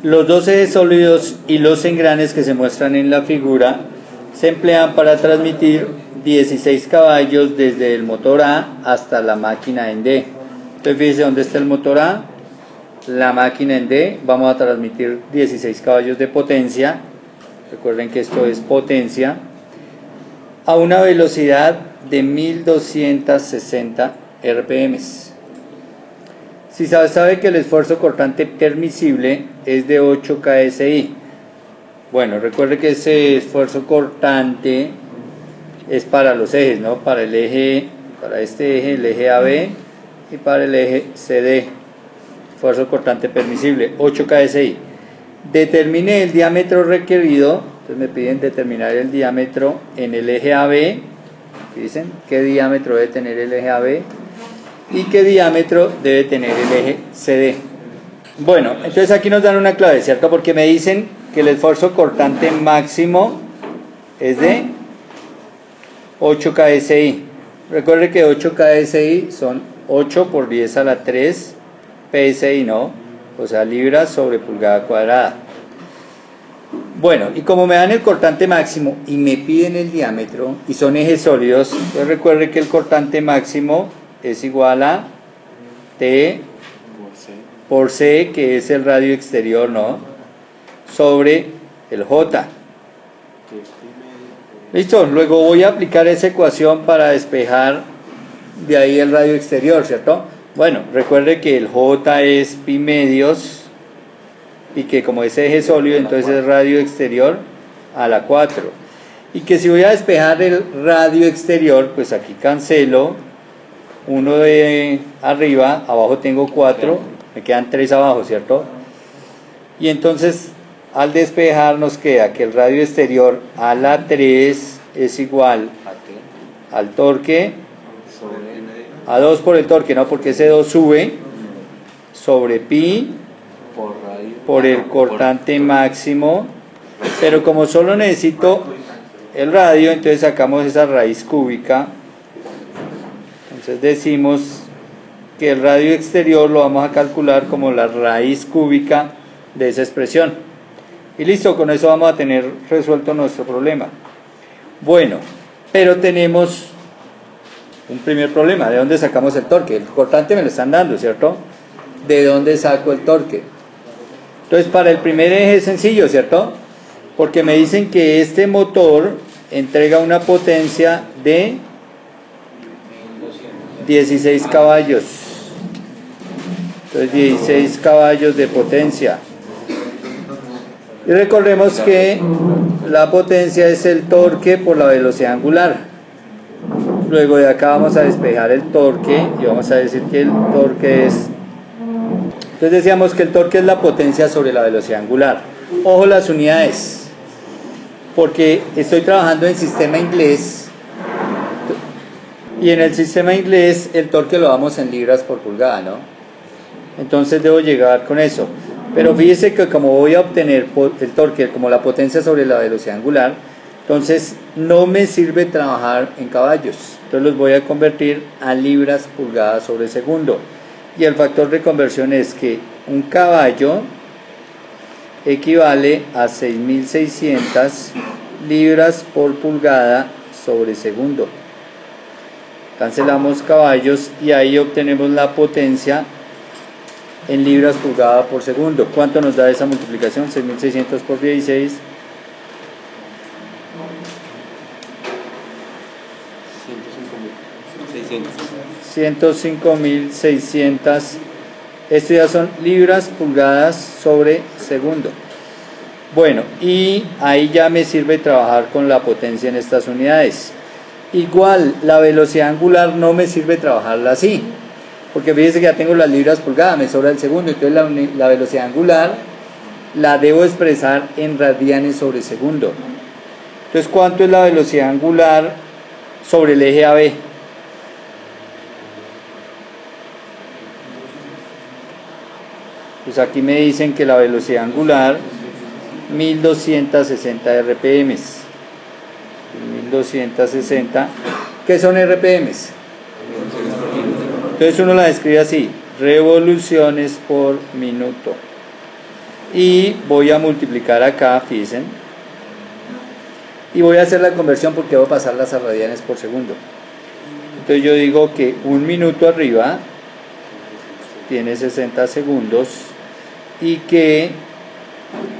Los dos ejes sólidos y los engranes que se muestran en la figura se emplean para transmitir 16 caballos desde el motor A hasta la máquina en D. Entonces fíjense dónde está el motor A, la máquina en D, vamos a transmitir 16 caballos de potencia, recuerden que esto es potencia, a una velocidad de 1260 RPM. Si sabe que el esfuerzo cortante permisible es de 8 KSI. Bueno, recuerde que ese esfuerzo cortante es para los ejes, ¿no? Para el eje, para este eje, el eje AB, y para el eje CD. Esfuerzo cortante permisible, 8 KSI. Determine el diámetro requerido. Entonces me piden determinar el diámetro en el eje AB. Dicen qué diámetro debe tener el eje AB y qué diámetro debe tener el eje CD. Bueno, entonces aquí nos dan una clave, ¿cierto? Porque me dicen que el esfuerzo cortante máximo es de 8 KSI. Recuerde que 8 KSI son 8 por 10 a la 3 PSI, ¿no? O sea, libras sobre pulgada cuadrada. Bueno, y como me dan el cortante máximo y me piden el diámetro y son ejes sólidos, pues recuerde que el cortante máximo es igual a T por C, que es el radio exterior, ¿no? Sobre el J. Listo, luego voy a aplicar esa ecuación para despejar de ahí el radio exterior, ¿cierto? Bueno, recuerde que el J es pi medios y que como es eje sólido, entonces es radio exterior a la 4. Y que si voy a despejar el radio exterior, pues aquí cancelo 1 de arriba, abajo tengo 4, me quedan 3 abajo, ¿cierto? Y entonces al despejar nos queda que el radio exterior a la 3 es igual al torque, a 2 por el torque, ¿no? Porque ese 2 sube sobre pi por el cortante máximo, pero como solo necesito el radio, entonces sacamos esa raíz cúbica. Entonces decimos que el radio exterior lo vamos a calcular como la raíz cúbica de esa expresión. Y listo, con eso vamos a tener resuelto nuestro problema. Bueno, pero tenemos un primer problema. ¿De dónde sacamos el torque? El cortante me lo están dando, ¿cierto? ¿De dónde saco el torque? Entonces para el primer eje es sencillo, ¿cierto? Porque me dicen que este motor entrega una potencia de 16 caballos. Entonces 16 caballos de potencia. Y recordemos que la potencia es el torque por la velocidad angular. Luego de acá vamos a despejar el torque y vamos a decir que el torque es... Entonces decíamos que el torque es la potencia sobre la velocidad angular. Ojo las unidades, porque estoy trabajando en sistema inglés y en el sistema inglés el torque lo damos en libras por pulgada, ¿no? Entonces debo llegar con eso. Pero fíjese que como voy a obtener el torque como la potencia sobre la velocidad angular, entonces no me sirve trabajar en caballos. Entonces los voy a convertir a libras pulgadas sobre segundo. Y el factor de conversión es que un caballo equivale a 6.600 libras por pulgada sobre segundo. Cancelamos caballos y ahí obtenemos la potencia en libras pulgada por segundo. ¿Cuánto nos da esa multiplicación? 6.600 por 16. 105.600. Esto ya son libras pulgadas sobre segundo. Bueno, y ahí ya me sirve trabajar con la potencia en estas unidades. Igual, la velocidad angular no me sirve trabajarla así, porque fíjense que ya tengo las libras pulgadas, me sobra el segundo, entonces la velocidad angular la debo expresar en radianes sobre segundo. Entonces, ¿cuánto es la velocidad angular sobre el eje AB? Pues aquí me dicen que la velocidad angular 1260 RPM. 1260. ¿Qué son RPM? Entonces uno la describe así: revoluciones por minuto. y voy a multiplicar acá, fíjense, y voy a hacer la conversión porque voy a pasarlas a radianes por segundo. Entonces yo digo que 1 minuto arriba tiene 60 segundos y que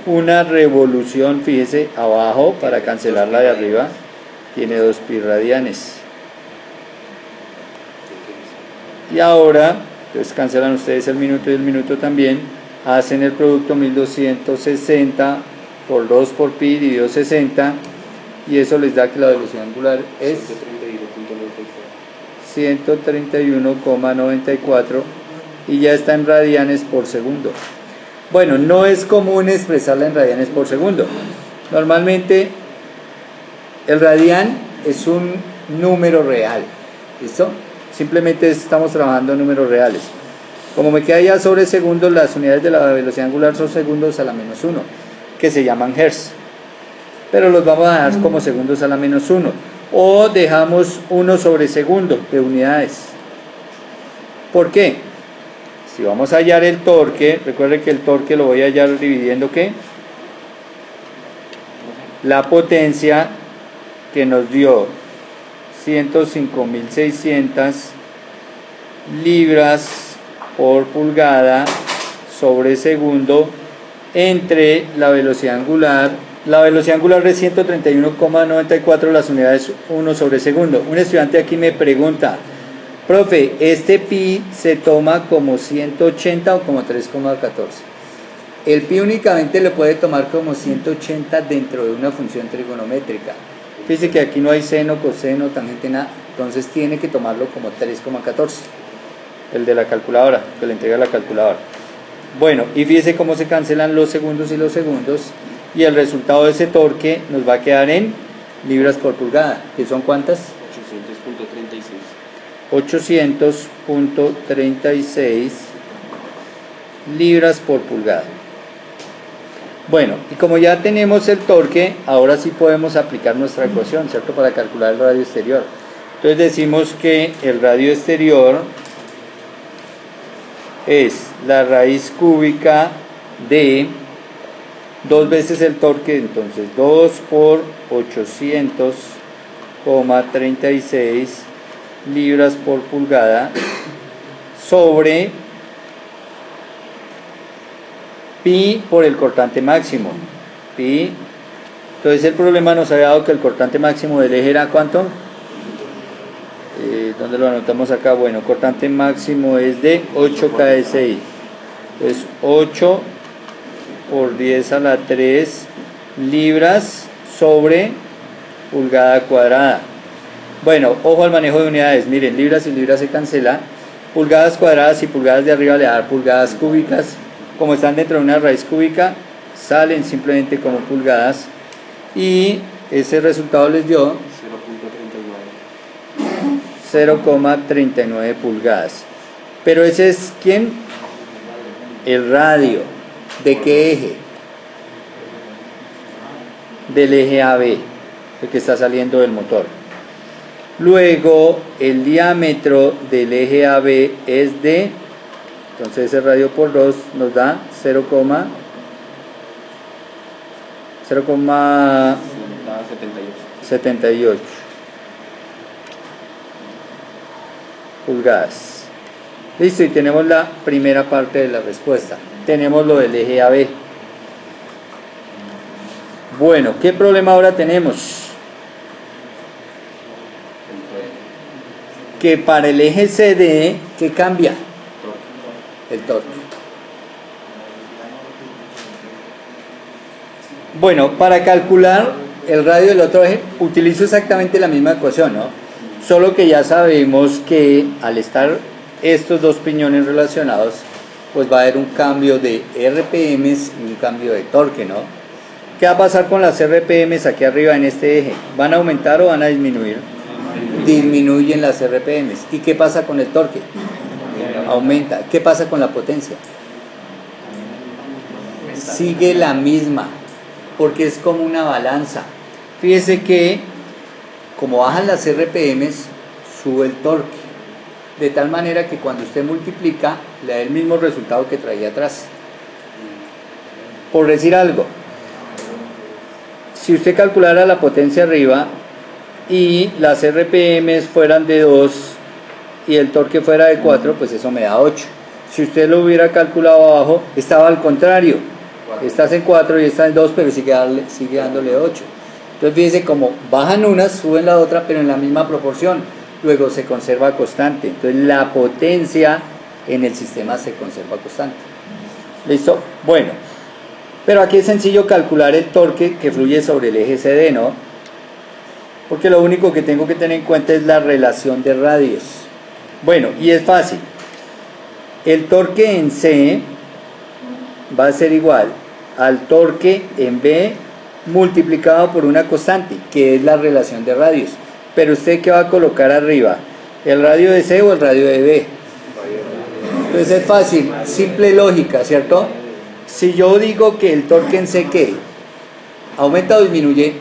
una revolución, fíjese, abajo, para cancelar la de arriba, tiene 2 pi radianes. Y ahora, entonces cancelan ustedes el minuto y el minuto también, hacen el producto 1260 por 2 por pi dividido 60, y eso les da que la velocidad angular es 131,94 y ya está en radianes por segundo. Bueno, no es común expresarla en radianes por segundo. Normalmente el radián es un número real, ¿listo? Simplemente estamos trabajando en números reales. Como me queda ya sobre segundos, las unidades de la velocidad angular son segundos a la menos 1, que se llaman hertz. Pero los vamos a dejar como segundos a la menos 1. O dejamos 1 sobre segundo de unidades. ¿Por qué? Si vamos a hallar el torque, recuerden que el torque lo voy a hallar dividiendo ¿qué? La potencia que nos dio 105.600 libras por pulgada sobre segundo entre la velocidad angular. La velocidad angular es 131,94, las unidades 1 sobre segundo. Un estudiante aquí me pregunta, profe, ¿este pi se toma como 180 o como 3,14? El pi únicamente lo puede tomar como 180 dentro de una función trigonométrica. Fíjese que aquí no hay seno, coseno, tangente, nada. Entonces tiene que tomarlo como 3,14. El de la calculadora, que le entrega la calculadora. Bueno, y fíjese cómo se cancelan los segundos y los segundos. Y el resultado de ese torque nos va a quedar en libras por pulgada. ¿Que son cuántas? 800.36 libras por pulgada. Bueno, y como ya tenemos el torque, ahora sí podemos aplicar nuestra ecuación, ¿cierto? Para calcular el radio exterior. Entonces decimos que el radio exterior es la raíz cúbica de 2 veces el torque, entonces 2 por 800,36 libras por pulgada sobre pi por el cortante máximo. Pi. Entonces el problema nos había dado que el cortante máximo del eje era ¿cuánto? ¿Dónde lo anotamos acá? Bueno, cortante máximo es de 8 kSI. Entonces 8 por 10 a la 3 libras sobre pulgada cuadrada. Bueno, ojo al manejo de unidades. Miren, libras y libras se cancela. Pulgadas cuadradas y pulgadas de arriba le dan pulgadas cúbicas. Como están dentro de una raíz cúbica, salen simplemente como pulgadas. Y ese resultado les dio 0,39 pulgadas. Pero ese es ¿quién? El radio. ¿De qué eje? Del eje AB, el que está saliendo del motor. Luego el diámetro del eje AB es de, entonces ese radio por 2 nos da 0,78 pulgadas. Listo, y tenemos la primera parte de la respuesta. Tenemos lo del eje AB. Bueno, ¿qué problema ahora tenemos? Que para el eje CD, ¿qué cambia? El torque. Bueno, para calcular el radio del otro eje, utilizo exactamente la misma ecuación, ¿no? Solo que ya sabemos que al estar estos dos piñones relacionados, pues va a haber un cambio de RPMs y un cambio de torque, ¿no? ¿Qué va a pasar con las RPMs aquí arriba en este eje? ¿Van a aumentar o van a disminuir? Disminuyen las RPMs. ¿Y qué pasa con el torque? Aumenta. ¿Qué pasa con la potencia? Sigue la misma, porque es como una balanza. Fíjese que como bajan las RPMs, sube el torque. De tal manera que cuando usted multiplica, le da el mismo resultado que traía atrás. por decir algo, si usted calculara la potencia arriba y las RPMs fueran de 2 y el torque fuera de 4, pues eso me da 8. Si usted lo hubiera calculado abajo, estaba al contrario. Estás en 4 y está en 2, pero sigue dándole 8. Entonces fíjense como bajan unas, suben la otra, pero en la misma proporción. Luego se conserva constante. Entonces la potencia en el sistema se conserva constante. ¿Listo? Bueno, pero aquí es sencillo calcular el torque que fluye sobre el eje CD, ¿no? Porque lo único que tengo que tener en cuenta es la relación de radios. Bueno, y es fácil. El torque en C va a ser igual al torque en B multiplicado por una constante, que es la relación de radios. Pero usted, ¿qué va a colocar arriba? ¿El radio de C o el radio de B? Entonces es fácil, simple lógica, ¿cierto? Si yo digo que el torque en C, ¿qué? ¿Aumenta o disminuye?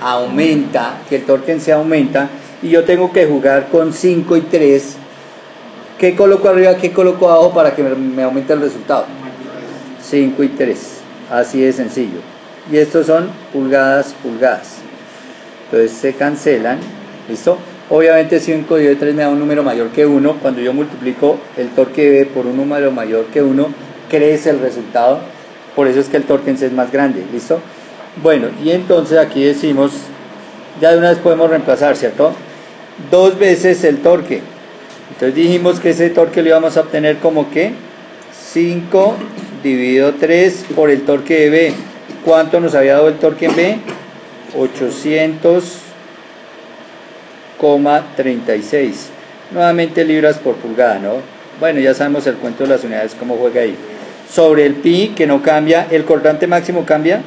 Aumenta, que el torque en C aumenta, y yo tengo que jugar con 5 y 3. ¿Qué coloco arriba, qué coloco abajo para que me aumente el resultado? 5 y 3, así de sencillo. Y estos son pulgadas, pulgadas. Entonces se cancelan, ¿listo? Obviamente 5 dividido 3 me da un número mayor que 1. Cuando yo multiplico el torque B por un número mayor que 1, crece el resultado. Por eso es que el torque en C es más grande, ¿listo? Bueno, y entonces aquí decimos, ya de una vez podemos reemplazar, ¿cierto? 2 veces el torque. Entonces dijimos que ese torque lo íbamos a obtener como que 5 dividido 3 por el torque de B. ¿Cuánto nos había dado el torque en B? 800,36. Nuevamente libras por pulgada, ¿no? Bueno, ya sabemos el cuento de las unidades, cómo juega ahí. Sobre el pi, que no cambia. ¿El cortante máximo cambia?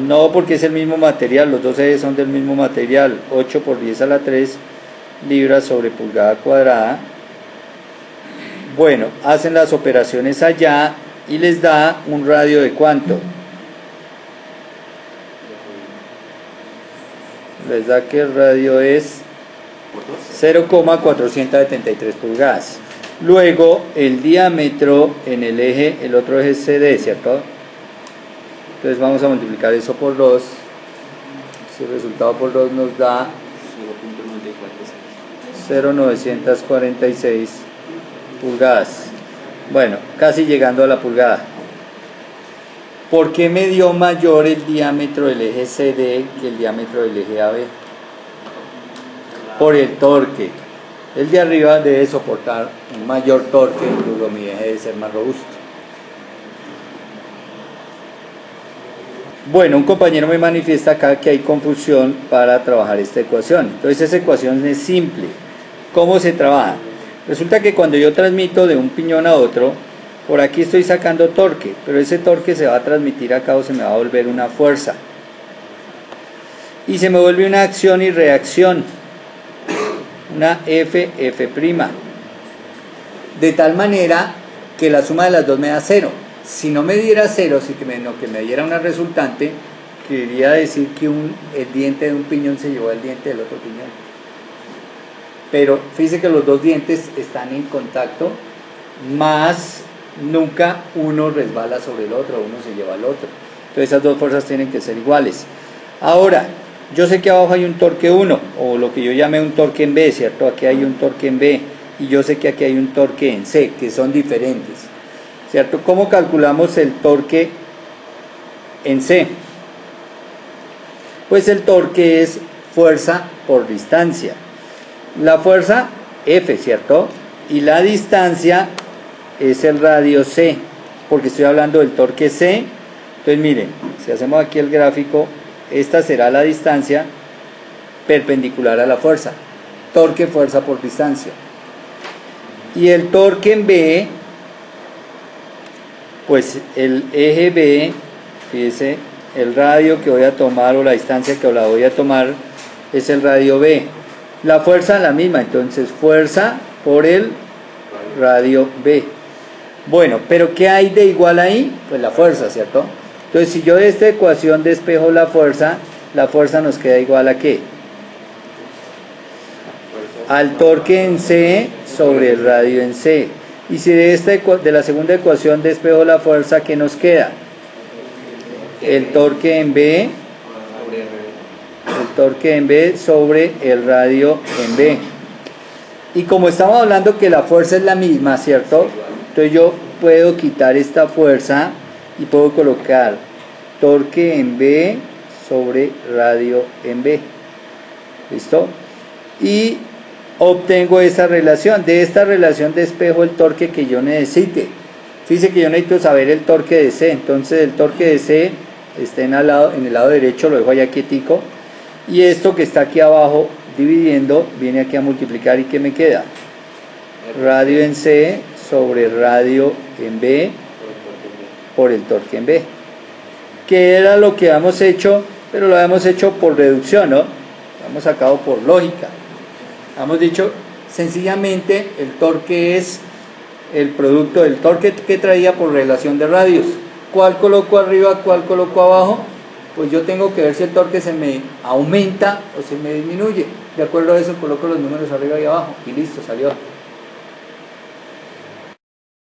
No, porque es el mismo material, los dos ejes son del mismo material. 8 por 10 a la 3 libras sobre pulgada cuadrada. Bueno, hacen las operaciones allá y les da un radio de ¿cuánto? Les da que el radio es 0,473 pulgadas. Luego el diámetro en el eje, el otro eje es CD, ¿cierto? Entonces vamos a multiplicar eso por 2. Si el resultado por 2 nos da 0,946 pulgadas. Bueno, casi llegando a la pulgada. ¿Por qué me dio mayor el diámetro del eje CD que el diámetro del eje AB? Por el torque. El de arriba debe soportar un mayor torque, luego mi eje debe ser más robusto. Bueno, un compañero me manifiesta acá que hay confusión para trabajar esta ecuación. Entonces esa ecuación es simple. ¿Cómo se trabaja? Resulta que cuando yo transmito de un piñón a otro, por aquí estoy sacando torque, pero ese torque se va a transmitir acá o se me va a volver una fuerza. Y se me vuelve una acción y reacción, una F, F'. De tal manera que la suma de las dos me da 0. Si no me diera 0, sino que me diera una resultante, quería decir que el diente de un piñón se llevó al diente del otro piñón. Pero fíjese que los dos dientes están en contacto, más nunca uno resbala sobre el otro, uno se lleva al otro. Entonces esas dos fuerzas tienen que ser iguales. Ahora, yo sé que abajo hay un torque 1, o lo que yo llame un torque en B, ¿cierto? Aquí hay un torque en B, y yo sé que aquí hay un torque en C, que son diferentes, ¿cierto? ¿Cómo calculamos el torque en C? Pues el torque es fuerza por distancia. La fuerza, F, ¿cierto? Y la distancia es el radio C, porque estoy hablando del torque C. Entonces miren, si hacemos aquí el gráfico, esta será la distancia perpendicular a la fuerza. Torque, fuerza por distancia. Y el torque en B, pues el eje B, fíjese, el radio que voy a tomar o la distancia que la voy a tomar es el radio B. La fuerza es la misma, entonces fuerza por el radio B. Bueno, pero ¿qué hay de igual ahí? Pues la fuerza, ¿cierto? Entonces si yo de esta ecuación despejo la fuerza nos queda igual a ¿qué? Al torque en C sobre el radio en C. Y si de la segunda ecuación despejo la fuerza, ¿qué nos queda? El torque en B, sobre el radio en B. Y como estamos hablando que la fuerza es la misma, ¿cierto? Entonces yo puedo quitar esta fuerza y puedo colocar torque en B sobre radio en B. ¿Listo? Y obtengo esa relación. De esta relación despejo el torque que yo necesite. Fíjense que yo necesito saber el torque de C. Entonces el torque de C está en el lado derecho, lo dejo allá quietico. Y esto que está aquí abajo dividiendo, viene aquí a multiplicar. ¿Y qué me queda? Radio en C sobre radio en B por el torque en B. Que era lo que habíamos hecho, pero lo habíamos hecho por reducción, ¿no? Lo hemos sacado por lógica. Hemos dicho, sencillamente, el torque es el producto del torque que traía por relación de radios. ¿Cuál coloco arriba, cuál coloco abajo? Pues yo tengo que ver si el torque se me aumenta o se me disminuye. De acuerdo a eso coloco los números arriba y abajo y listo, salió.